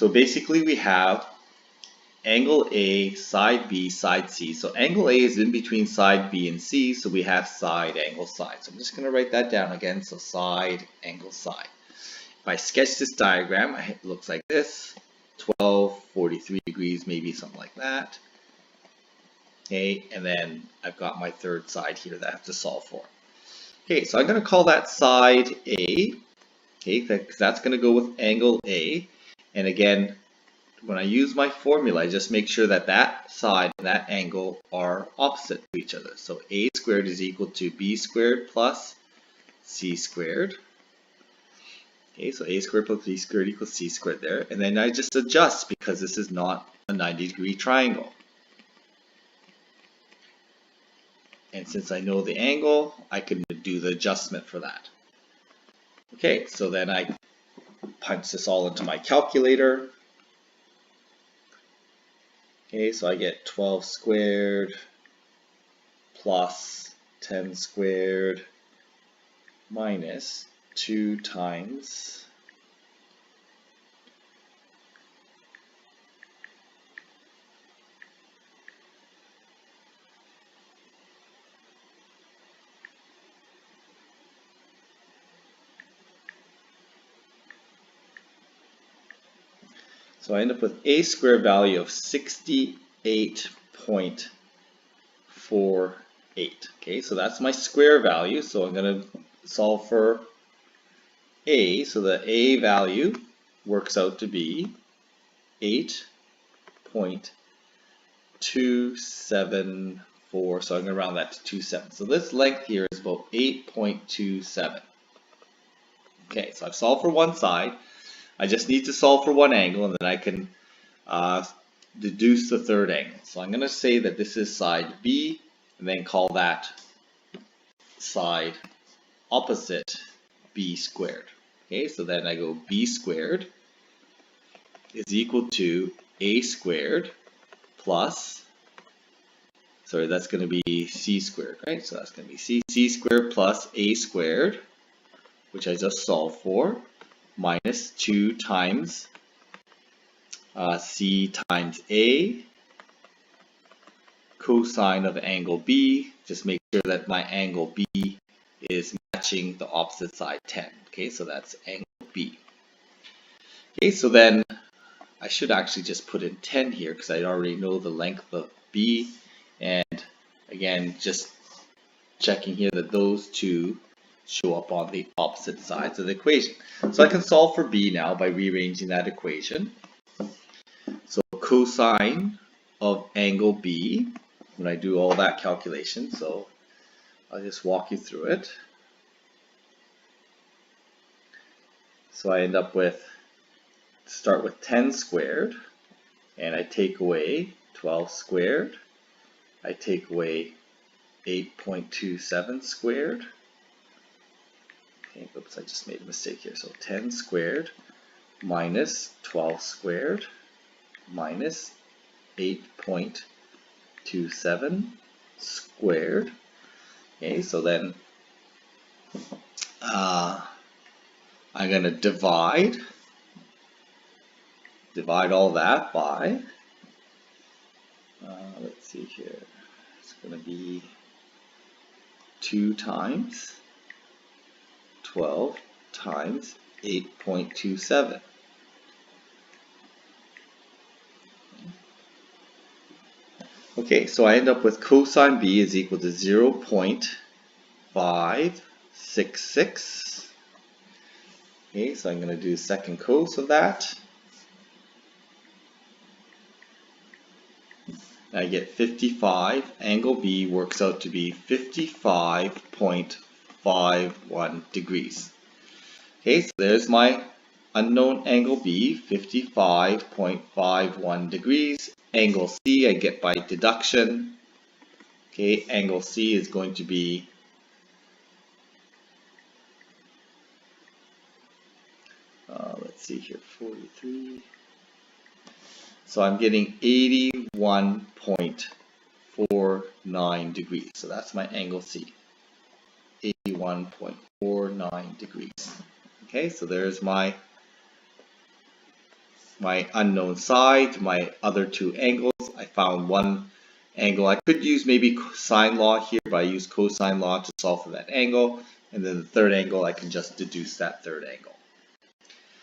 So basically we have angle A, side B, side C. So angle A is in between side B and C, so we have side, angle, side. So I'm just going to write that down again. So side, angle, side. If I sketch this diagram, it looks like this. 12, 43 degrees, maybe something like that. Okay, and then I've got my third side here that I have to solve for. Okay, so I'm going to call that side A. Okay, because that's going to go with angle A. And again, when I use my formula, I just make sure that that side and that angle are opposite to each other. So A squared is equal to B squared plus C squared. Okay, so A squared plus B squared equals C squared there. And then I just adjust because this is not a 90-degree triangle. And since I know the angle, I can do the adjustment for that. Okay, so then I punch this all into my calculator. Okay, so I get 12 squared plus 10 squared minus 2 times so I end up with a square value of 68.48. Okay, so that's my square value. So I'm going to solve for a. So the a value works out to be 8.274. So I'm going to round that to 27. So this length here is about 8.27. Okay, so I've solved for one side. I just need to solve for one angle, and then I can deduce the third angle. So I'm going to say that this is side B, and then call that side opposite B squared. Okay, so then I go B squared is equal to A squared plus, sorry, that's going to be C squared, right? So that's going to be C squared plus A squared, which I just solved for, minus 2 times C times A, cosine of angle B. Just make sure that my angle B is matching the opposite side 10. Okay, so that's angle B. Okay, so then I should actually just put in 10 here because I already know the length of B. And again, just checking here that those two show up on the opposite sides of the equation. So I can solve for B now by rearranging that equation. So cosine of angle B, when I do all that calculation, so I'll just walk you through it. So I end up with, start with 10 squared, and I take away 12 squared. I take away 8.27 squared. Okay, oops, I just made a mistake here. So 10 squared minus 12 squared minus 8.27 squared. Okay, so then I'm going to divide all that by, let's see here, it's going to be 2 times 12 times 8.27. Okay, so I end up with cosine B is equal to 0.566. Okay, so I'm going to do second cos of that. I get 55. Angle B works out to be 55.51 degrees. Okay, so there's my unknown angle B, 55.51 degrees. Angle C I get by deduction. Okay, angle C is going to be let's see here, 43. So I'm getting 81.49 degrees. So that's my angle C, 81.49 degrees. Okay, so there's my my unknown side to my other two angles. I found one angle. I could use maybe sine law here, but I use cosine law to solve for that angle. And then the third angle, I can just deduce that third angle.